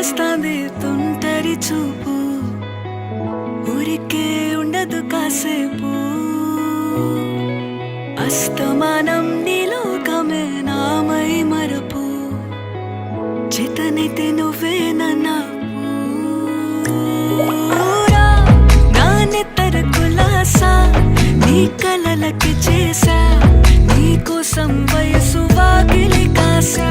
చేస్తాంది తుంటరి చూపు, ఊరికే ఉండదు కాసేపు. అస్తమానం నీలోకమే నామై మరపు, చేతనైతే నువ్వే నన్నా నా నెత్తర కులాసా నీ కలలకి చేసా, నీ కోసం వయసు వాకిలి కాసా.